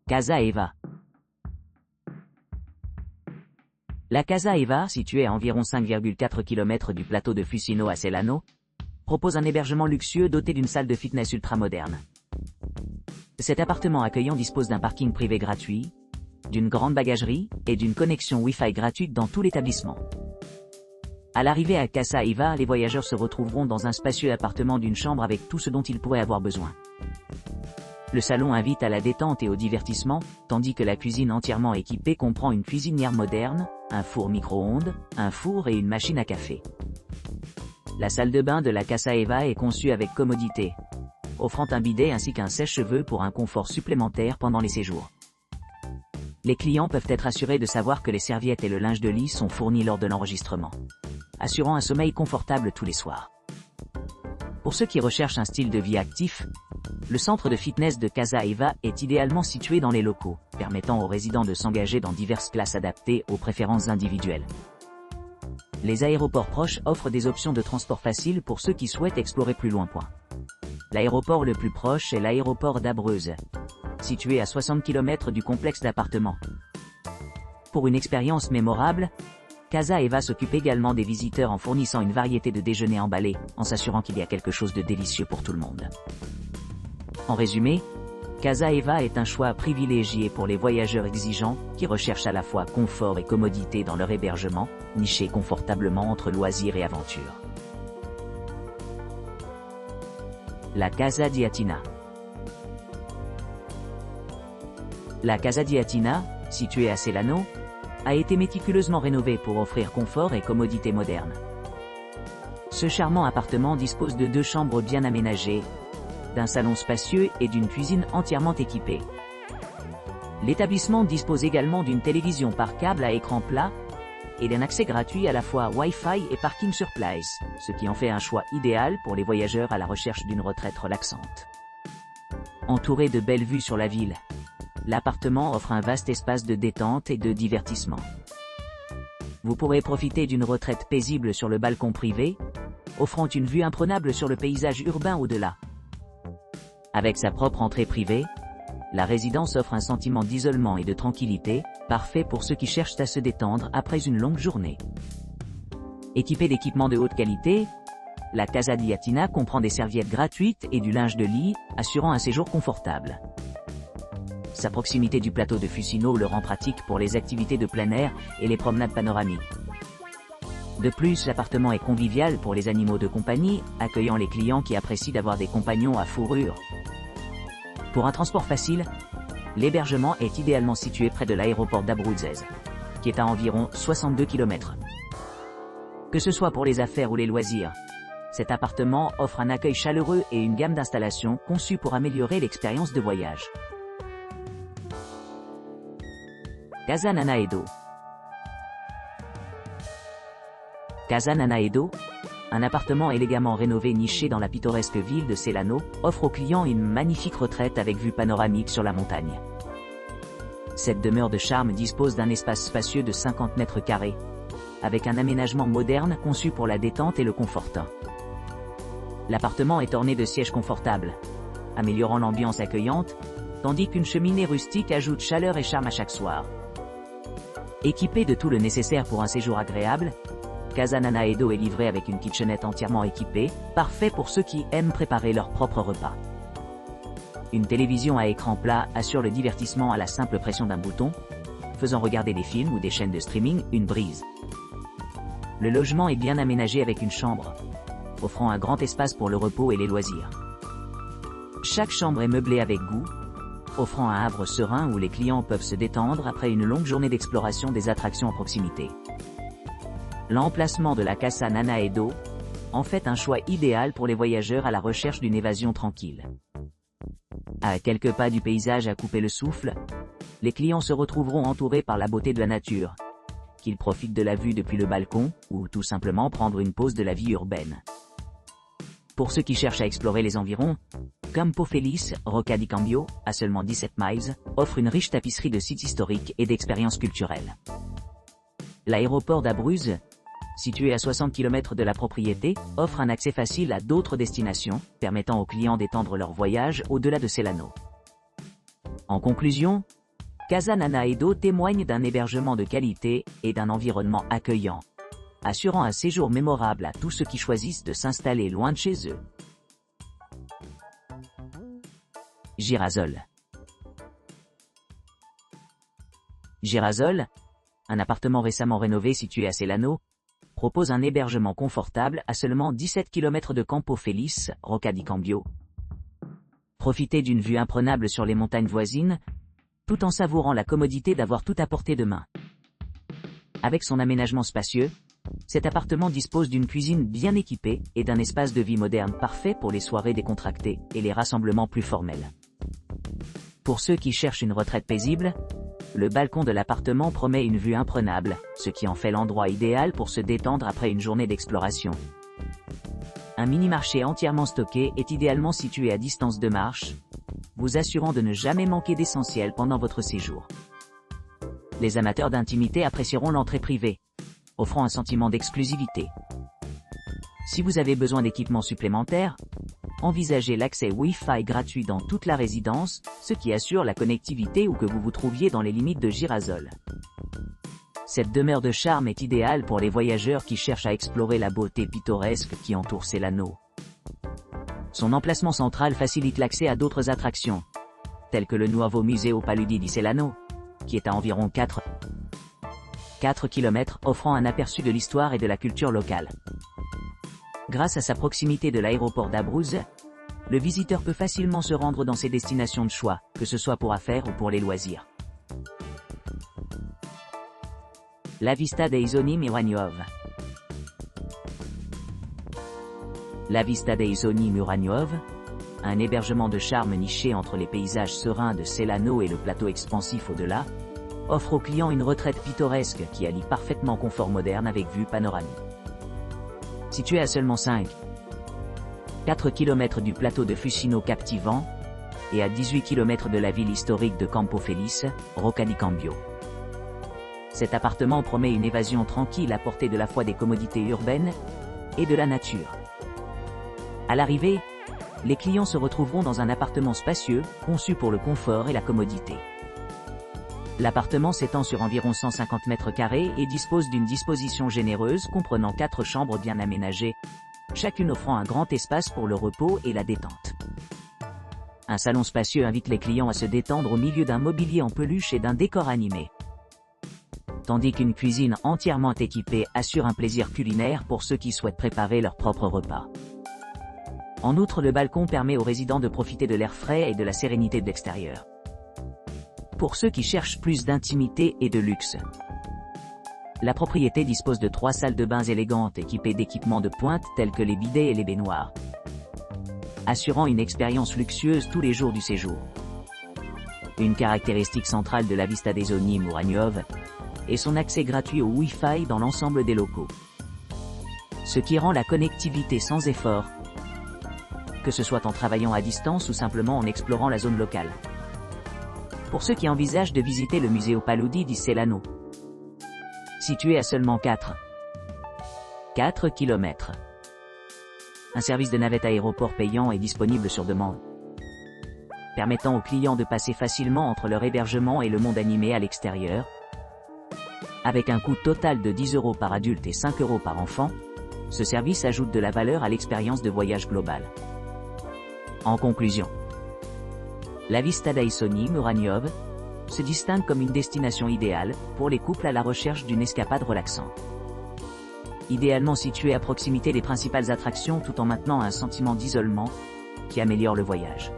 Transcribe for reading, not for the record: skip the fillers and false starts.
Casa Eva. La Casa Eva, située à environ 5,4 km du plateau de Fucino à Celano, propose un hébergement luxueux doté d'une salle de fitness ultramoderne. Cet appartement accueillant dispose d'un parking privé gratuit, d'une grande bagagerie et d'une connexion Wi-Fi gratuite dans tout l'établissement. À l'arrivée à Casa Eva, les voyageurs se retrouveront dans un spacieux appartement d'une chambre avec tout ce dont ils pourraient avoir besoin. Le salon invite à la détente et au divertissement, tandis que la cuisine entièrement équipée comprend une cuisinière moderne, un four micro-ondes, un four et une machine à café. La salle de bain de la Casa Eva est conçue avec commodité, offrant un bidet ainsi qu'un sèche-cheveux pour un confort supplémentaire pendant les séjours. Les clients peuvent être assurés de savoir que les serviettes et le linge de lit sont fournis lors de l'enregistrement, assurant un sommeil confortable tous les soirs. Pour ceux qui recherchent un style de vie actif, le centre de fitness de Casa Eva est idéalement situé dans les locaux, permettant aux résidents de s'engager dans diverses classes adaptées aux préférences individuelles. Les aéroports proches offrent des options de transport faciles pour ceux qui souhaitent explorer plus loin. L'aéroport le plus proche est l'aéroport d'Abruzzes, situé à 60 km du complexe d'appartements. Pour une expérience mémorable, Casa Eva s'occupe également des visiteurs en fournissant une variété de déjeuners emballés, en s'assurant qu'il y a quelque chose de délicieux pour tout le monde. En résumé, Casa Eva est un choix privilégié pour les voyageurs exigeants qui recherchent à la fois confort et commodité dans leur hébergement, niché confortablement entre loisirs et aventure. La Casa di Atina. La Casa di Atina, située à Celano, a été méticuleusement rénovée pour offrir confort et commodité moderne. Ce charmant appartement dispose de 2 chambres bien aménagées, d'un salon spacieux et d'une cuisine entièrement équipée. L'établissement dispose également d'une télévision par câble à écran plat et d'un accès gratuit à la fois Wi-Fi et parking sur place, ce qui en fait un choix idéal pour les voyageurs à la recherche d'une retraite relaxante. Entouré de belles vues sur la ville, l'appartement offre un vaste espace de détente et de divertissement. Vous pourrez profiter d'une retraite paisible sur le balcon privé, offrant une vue imprenable sur le paysage urbain au-delà. Avec sa propre entrée privée, la résidence offre un sentiment d'isolement et de tranquillité, parfait pour ceux qui cherchent à se détendre après une longue journée. Équipée d'équipements de haute qualité, la Casa di Atina comprend des serviettes gratuites et du linge de lit, assurant un séjour confortable. Sa proximité du plateau de Fucino le rend pratique pour les activités de plein air et les promenades panoramiques. De plus, l'appartement est convivial pour les animaux de compagnie, accueillant les clients qui apprécient d'avoir des compagnons à fourrure. Pour un transport facile, l'hébergement est idéalement situé près de l'aéroport d'Abruzzes, qui est à environ 62 km. Que ce soit pour les affaires ou les loisirs, cet appartement offre un accueil chaleureux et une gamme d'installations conçues pour améliorer l'expérience de voyage. Casa Nanaedo. Casa Nanaedo, un appartement élégamment rénové niché dans la pittoresque ville de Celano, offre aux clients une magnifique retraite avec vue panoramique sur la montagne. Cette demeure de charme dispose d'un espace spacieux de 50 mètres carrés, avec un aménagement moderne conçu pour la détente et le confort. L'appartement est orné de sièges confortables, améliorant l'ambiance accueillante, tandis qu'une cheminée rustique ajoute chaleur et charme à chaque soir. Équipé de tout le nécessaire pour un séjour agréable, Casa Nanaedo est livré avec une kitchenette entièrement équipée, parfait pour ceux qui aiment préparer leur propre repas. Une télévision à écran plat assure le divertissement à la simple pression d'un bouton, faisant regarder des films ou des chaînes de streaming une brise. Le logement est bien aménagé avec une chambre, offrant un grand espace pour le repos et les loisirs. Chaque chambre est meublée avec goût, offrant un havre serein où les clients peuvent se détendre après une longue journée d'exploration des attractions à proximité. L'emplacement de la Casa Nanaedo en fait un choix idéal pour les voyageurs à la recherche d'une évasion tranquille. À quelques pas du paysage à couper le souffle, les clients se retrouveront entourés par la beauté de la nature, qu'ils profitent de la vue depuis le balcon, ou tout simplement prendre une pause de la vie urbaine. Pour ceux qui cherchent à explorer les environs, Campo Felice, Rocca di Cambio, à seulement 17 miles, offre une riche tapisserie de sites historiques et d'expériences culturelles. L'aéroport d'Abruzzes, situé à 60 km de la propriété, offre un accès facile à d'autres destinations, permettant aux clients d'étendre leur voyage au-delà de Celano. En conclusion, Casa Nana Edo témoigne d'un hébergement de qualité et d'un environnement accueillant, assurant un séjour mémorable à tous ceux qui choisissent de s'installer loin de chez eux. Girasol. Girasol, un appartement récemment rénové situé à Celano, propose un hébergement confortable à seulement 17 km de Campo Felice, Rocca di Cambio. Profitez d'une vue imprenable sur les montagnes voisines, tout en savourant la commodité d'avoir tout à portée de main. Avec son aménagement spacieux, cet appartement dispose d'une cuisine bien équipée et d'un espace de vie moderne parfait pour les soirées décontractées et les rassemblements plus formels. Pour ceux qui cherchent une retraite paisible, le balcon de l'appartement promet une vue imprenable, ce qui en fait l'endroit idéal pour se détendre après une journée d'exploration. Un mini-marché entièrement stocké est idéalement situé à distance de marche, vous assurant de ne jamais manquer d'essentiel pendant votre séjour. Les amateurs d'intimité apprécieront l'entrée privée, offrant un sentiment d'exclusivité. Si vous avez besoin d'équipements supplémentaires, envisagez l'accès Wi-Fi gratuit dans toute la résidence, ce qui assure la connectivité où que vous vous trouviez dans les limites de Girasol. Cette demeure de charme est idéale pour les voyageurs qui cherchent à explorer la beauté pittoresque qui entoure Celano. Son emplacement central facilite l'accès à d'autres attractions, telles que le Nuovo Museo Paludi di Celano, qui est à environ 4 km, offrant un aperçu de l'histoire et de la culture locale. Grâce à sa proximité de l'aéroport d'Abruzzo, le visiteur peut facilement se rendre dans ses destinations de choix, que ce soit pour affaires ou pour les loisirs. La Vista dei Sogni Muragnov. La Vista dei Sogni Muragnov, un hébergement de charme niché entre les paysages sereins de Celano et le plateau expansif au-delà, offre aux clients une retraite pittoresque qui allie parfaitement confort moderne avec vue panoramique. Situé à seulement 4 km du plateau de Fucino captivant, et à 18 km de la ville historique de Campo Felice, Rocca di Cambio. Cet appartement promet une évasion tranquille à portée de la fois des commodités urbaines et de la nature. À l'arrivée, les clients se retrouveront dans un appartement spacieux, conçu pour le confort et la commodité. L'appartement s'étend sur environ 150 mètres carrés et dispose d'une disposition généreuse comprenant 4 chambres bien aménagées, chacune offrant un grand espace pour le repos et la détente. Un salon spacieux invite les clients à se détendre au milieu d'un mobilier en peluche et d'un décor animé. Tandis qu'une cuisine entièrement équipée assure un plaisir culinaire pour ceux qui souhaitent préparer leur propre repas. En outre, le balcon permet aux résidents de profiter de l'air frais et de la sérénité de l'extérieur. Pour ceux qui cherchent plus d'intimité et de luxe, la propriété dispose de 3 salles de bains élégantes équipées d'équipements de pointe tels que les bidets et les baignoires, assurant une expérience luxueuse tous les jours du séjour. Une caractéristique centrale de la Vista dei Sogni Muragnov est son accès gratuit au Wi-Fi dans l'ensemble des locaux, ce qui rend la connectivité sans effort, que ce soit en travaillant à distance ou simplement en explorant la zone locale. Pour ceux qui envisagent de visiter le Museo Paludi di Celano, situé à seulement 4 km, un service de navette aéroport payant est disponible sur demande, permettant aux clients de passer facilement entre leur hébergement et le monde animé à l'extérieur. Avec un coût total de 10 € par adulte et 5 € par enfant, ce service ajoute de la valeur à l'expérience de voyage globale. En conclusion, la Vista dei Sogni Muragnov se distingue comme une destination idéale pour les couples à la recherche d'une escapade relaxante. Idéalement située à proximité des principales attractions tout en maintenant un sentiment d'isolement qui améliore le voyage.